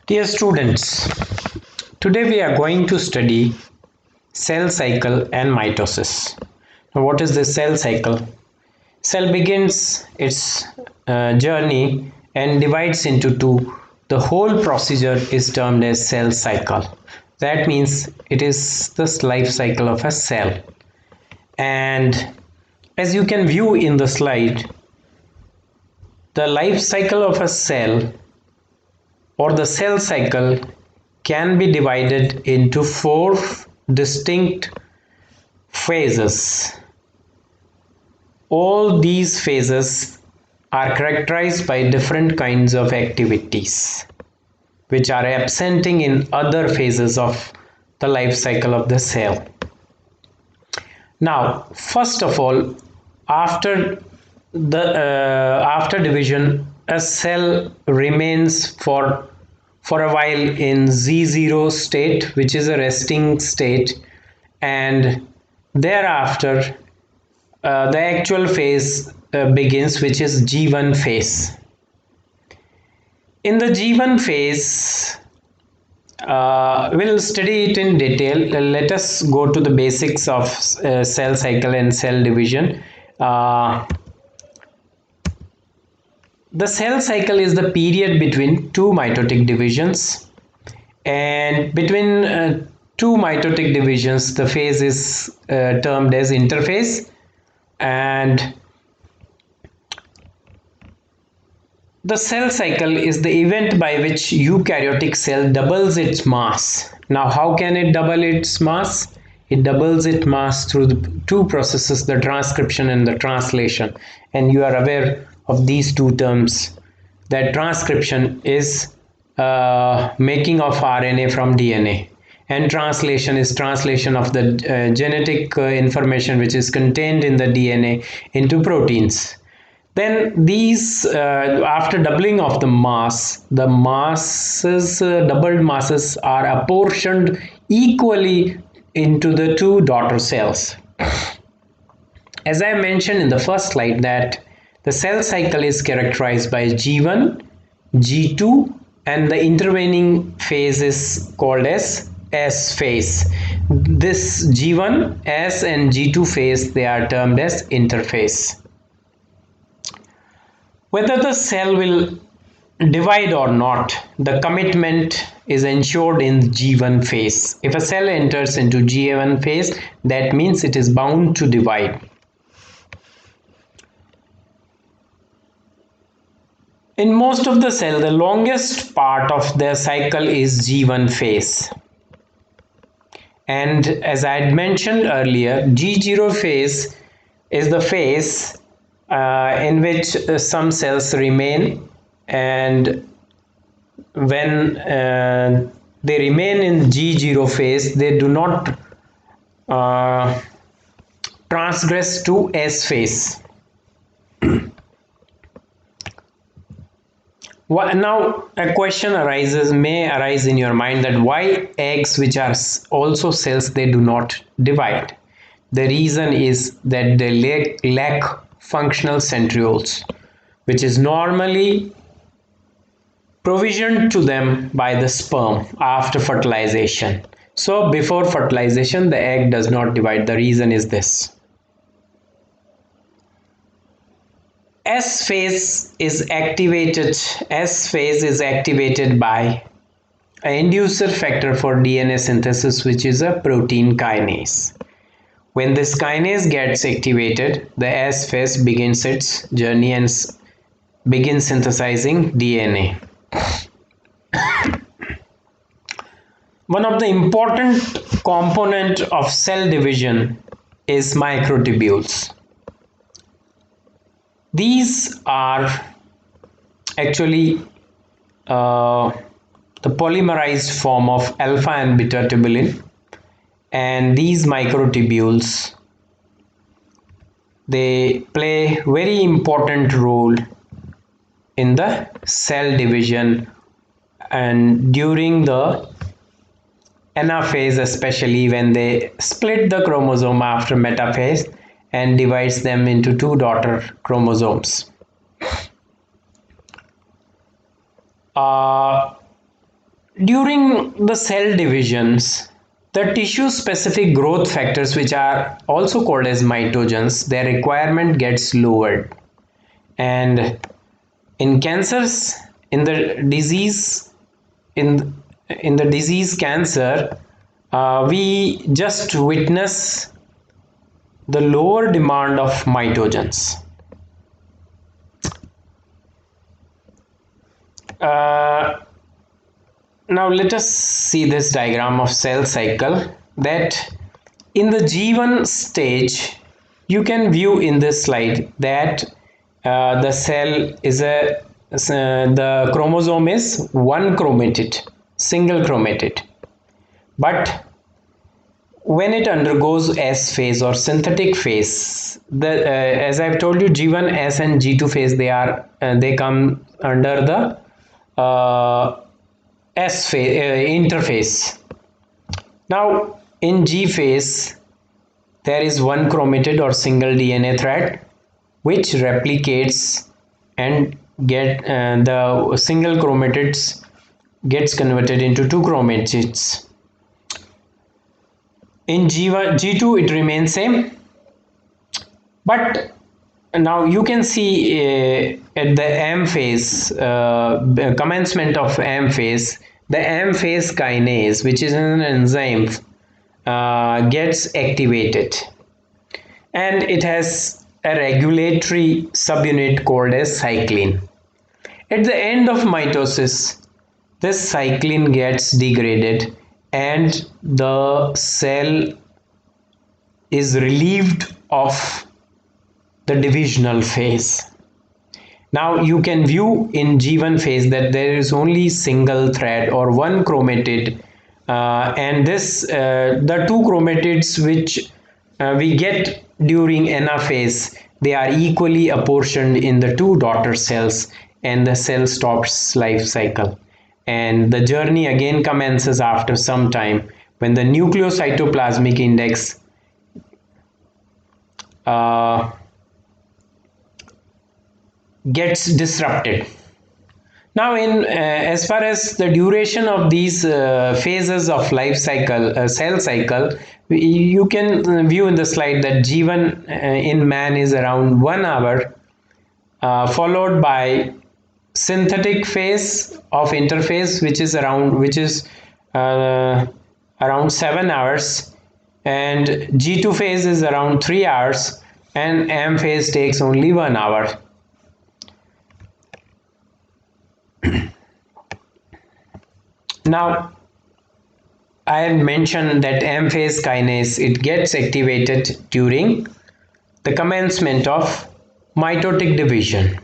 Dear students, today we are going to study cell cycle and mitosis. Now, what is the cell cycle? Cell begins its journey and divides into two. The whole procedure is termed as cell cycle. That means it is the life cycle of a cell. And as you can view in the slide, the life cycle of a cell or the cell cycle can be divided into four distinct phases. All these phases are characterized by different kinds of activities which are absenting in other phases of the life cycle of the cell. Now, first of all, after division, a cell remains for a while in Z0 state, which is a resting state, and thereafter the actual phase begins, which is G1 phase. In the G1 phase, we'll study it in detail. Let us go to the basics of cell cycle and cell division. The cell cycle is the period between two mitotic divisions, and between two mitotic divisions the phase is termed as interphase, and the cell cycle is the event by which eukaryotic cell doubles its mass. Now, how can it double its mass? It doubles its mass through the two processes, the transcription and the translation. And you are aware of these two terms, that transcription is making of RNA from DNA, and translation is translation of the genetic information which is contained in the DNA into proteins. Then these, after doubling of the mass, the masses, doubled masses are apportioned equally into the two daughter cells. As I mentioned in the first slide, that the cell cycle is characterized by G1, G2, and the intervening phase is called as S phase. This G1, S, and G2 phase, they are termed as interphase. Whether the cell will divide or not, the commitment is ensured in G1 phase. If a cell enters into G1 phase, that means it is bound to divide. In most of the cell, the longest part of their cycle is G1 phase. And as I had mentioned earlier, G0 phase is the phase in which some cells remain, and when they remain in G0 phase, they do not transgress to S phase. Now a question may arise in your mind, that why eggs, which are also cells, they do not divide? The reason is that they lack functional centrioles, which is normally provisioned to them by the sperm after fertilization. So before fertilization, the egg does not divide. The reason is this. S phase is activated by an inducer factor for DNA synthesis, which is a protein kinase. When this kinase gets activated, the S phase begins its journey and begins synthesizing DNA. One of the important component of cell division is microtubules. These are actually the polymerized form of alpha and beta tubulin, and these microtubules, they play very important role in the cell division and during the anaphase, especially when they split the chromosome after metaphase and divides them into two daughter chromosomes. During the cell divisions, the tissue specific growth factors, which are also called as mitogens, their requirement gets lowered. And in cancers, in the disease, in the disease cancer, we just witness the lower demand of mitogens. Now let us see this diagram of cell cycle, that in the G1 stage you can view in this slide that the cell is the chromosome is one chromatid, single chromatid. But when it undergoes S phase or synthetic phase, as I've told you, G1, S and G2 phase, they come under the S phase, interphase. Now in G phase, there is one chromatid or single DNA thread which replicates and the single chromatids gets converted into two chromatids. In G1, G2 it remains same, but now you can see at the M phase, commencement of M phase, the M phase kinase, which is an enzyme, gets activated, and it has a regulatory subunit called as cyclin. At the end of mitosis, this cyclin gets degraded and the cell is relieved of the divisional phase. Now you can view in G1 phase that there is only single thread or one chromatid, and the two chromatids which we get during NA phase, they are equally apportioned in the two daughter cells, and the cell stops life cycle. And the journey again commences after some time when the nucleocytoplasmic index gets disrupted. Now as far as the duration of these phases of life cycle, cell cycle, you can view in the slide that G1 in man is around 1 hour, followed by synthetic phase of interphase, which is around 7 hours, and G2 phase is around 3 hours, and M phase takes only 1 hour. Now I had mentioned that M phase kinase, it gets activated during the commencement of mitotic division.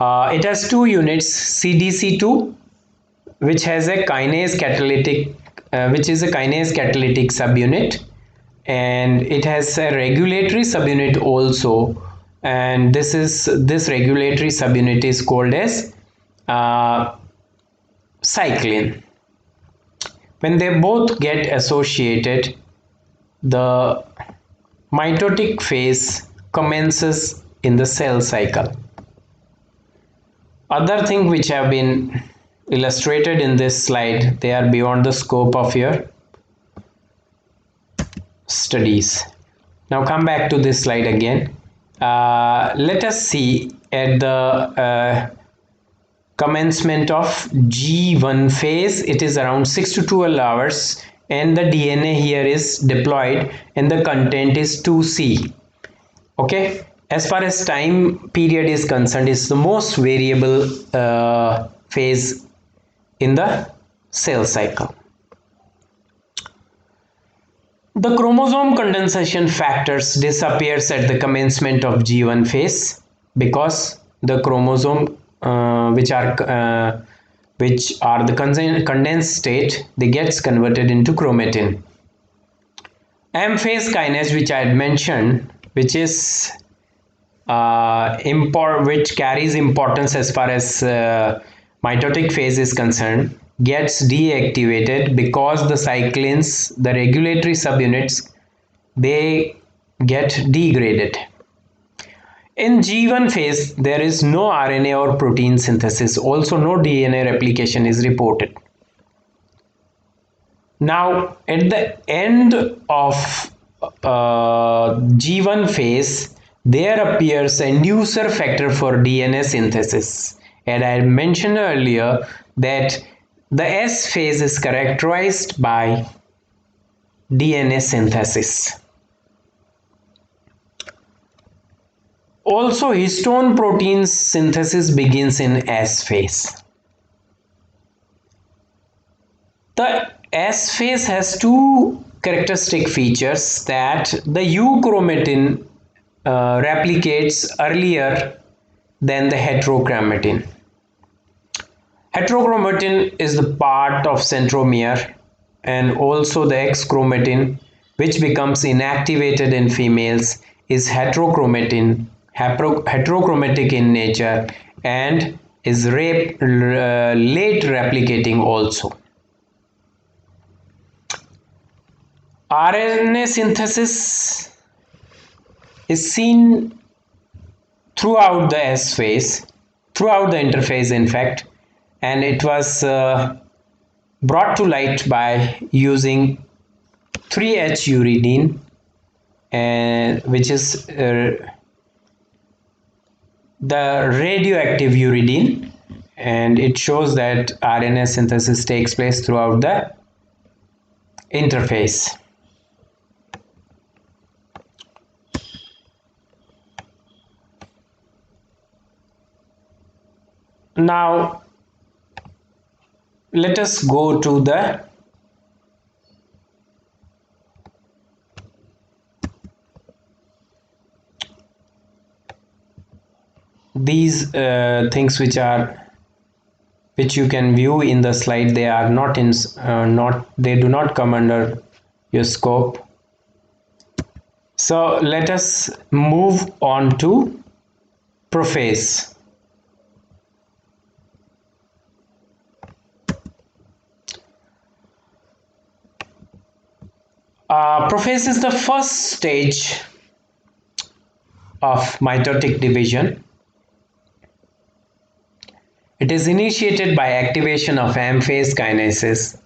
It has two units, CDC2, which has a kinase catalytic, which is a kinase catalytic subunit, and it has a regulatory subunit also, and this regulatory subunit is called as cyclin. When they both get associated, the mitotic phase commences in the cell cycle. Other things which have been illustrated in this slide, they are beyond the scope of your studies. Now come back to this slide again. Let us see at the commencement of G1 phase, it is around 6 to 12 hours, and the DNA here is deployed and the content is 2C. Okay, as far as time period is concerned, it's the most variable phase in the cell cycle. The chromosome condensation factors disappears at the commencement of G1 phase because the chromosome which are the condensed state, they gets converted into chromatin. M phase kinase, which I had mentioned, which is which carries importance as far as mitotic phase is concerned, gets deactivated because the cyclins, the regulatory subunits, they get degraded. In G1 phase, there is no RNA or protein synthesis. Also, no DNA replication is reported. Now, at the end of G1 phase, there appears a inducer factor for DNA synthesis. And I mentioned earlier that the S phase is characterized by DNA synthesis. Also, histone protein synthesis begins in S phase. The S phase has two characteristic features: that the U chromatin replicates earlier than the heterochromatin. Heterochromatin is the part of centromere, and also the X chromatin, which becomes inactivated in females, is heterochromatic in nature and is late replicating also. RNA synthesis is seen throughout the S phase, throughout the interphase in fact, and it was brought to light by using 3H uridine, and which is the radioactive uridine, and it shows that RNA synthesis takes place throughout the interphase. Now let us go to these things which you can view in the slide. They are not in they do not come under your scope. So let us move on to prophase. Prophase is the first stage of mitotic division. It is initiated by activation of M-phase kinase,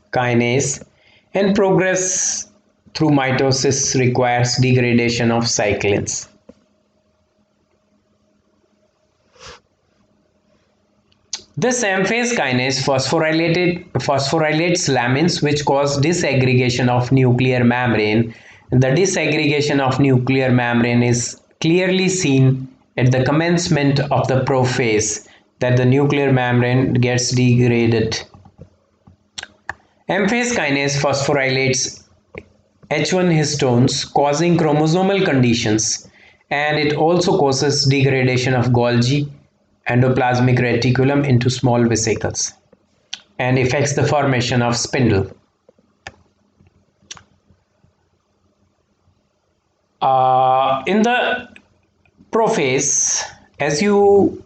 and progress through mitosis requires degradation of cyclins. This M-phase kinase phosphorylates lamins, which cause disaggregation of nuclear membrane. The disaggregation of nuclear membrane is clearly seen at the commencement of the prophase, that the nuclear membrane gets degraded. M-phase kinase phosphorylates H1 histones, causing chromosomal conditions, and it also causes degradation of Golgi endoplasmic reticulum into small vesicles and affects the formation of spindle. In the prophase, as you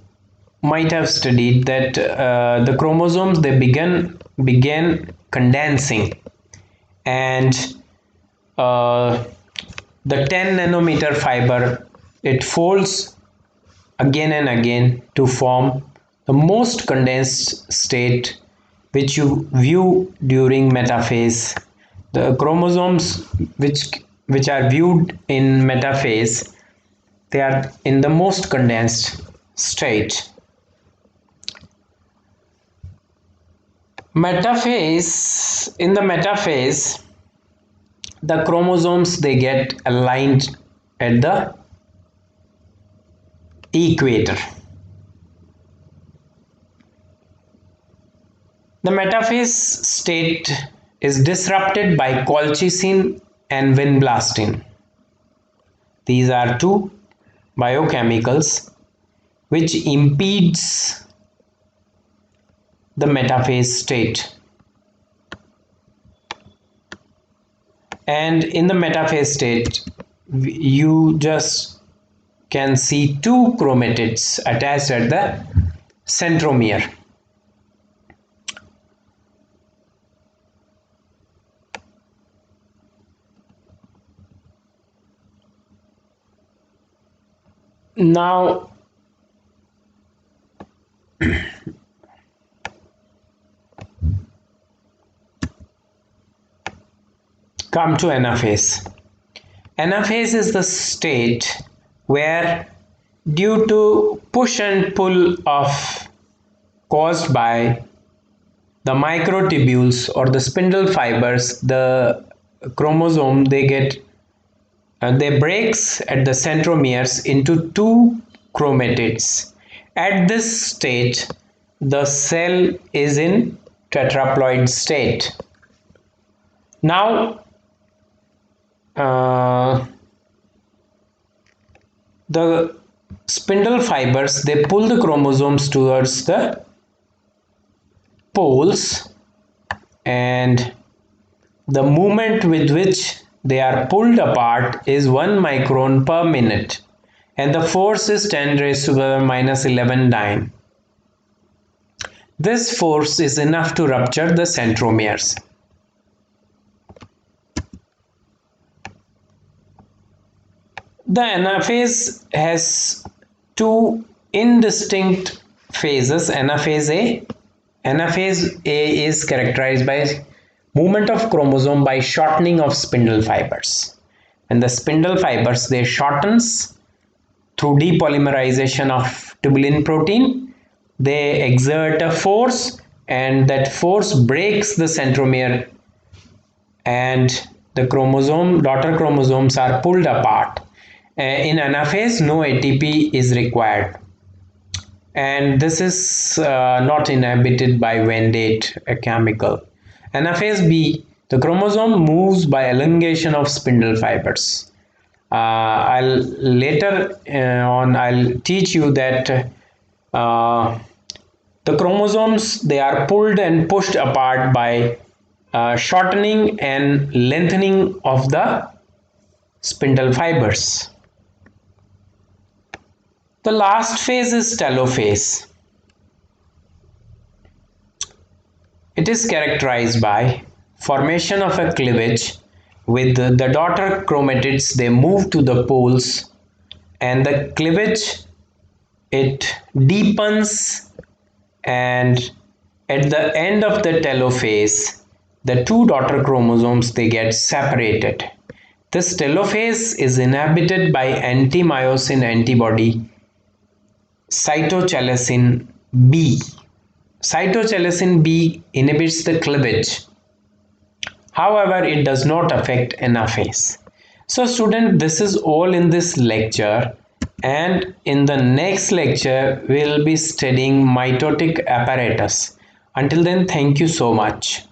might have studied, that the chromosomes, they began condensing, and the 10 nanometer fiber, it folds again and again to form the most condensed state, which you view during metaphase. The chromosomes which are viewed in metaphase, they are in the most condensed state. In the metaphase, the chromosomes, they get aligned at the equator. The metaphase state is disrupted by colchicine and vinblastine. These are two biochemicals which impedes the metaphase state. And in the metaphase state, you just can see two chromatids attached at the centromere. Now come to anaphase. Anaphase is the state where, due to push and pull of caused by the microtubules or the spindle fibers, the chromosome they breaks at the centromeres into two chromatids. At this stage, the cell is in tetraploid state. Now, the spindle fibers, they pull the chromosomes towards the poles, and the movement with which they are pulled apart is 1 micron per minute, and the force is 10 raised to the minus 11 dyne. This force is enough to rupture the centromeres. The anaphase has two indistinct phases. Anaphase A. Anaphase A is characterized by movement of chromosome by shortening of spindle fibers. And the spindle fibers, they shortens through depolymerization of tubulin protein. They exert a force, and that force breaks the centromere, and the daughter chromosomes are pulled apart. In anaphase, no ATP is required, and this is not inhibited by Vendate chemical. Anaphase B, the chromosome moves by elongation of spindle fibers. I'll later on I'll teach you that the chromosomes, they are pulled and pushed apart by shortening and lengthening of the spindle fibers. The last phase is telophase. It is characterized by formation of a cleavage with the daughter chromatids, they move to the poles, and the cleavage, it deepens, and at the end of the telophase, the two daughter chromosomes, they get separated. This telophase is inhibited by anti-myosin antibody cytochalasin B. Cytochalasin B inhibits the cleavage. However, it does not affect anaphase. So student, this is all in this lecture, and in the next lecture we will be studying mitotic apparatus. Until then, thank you so much.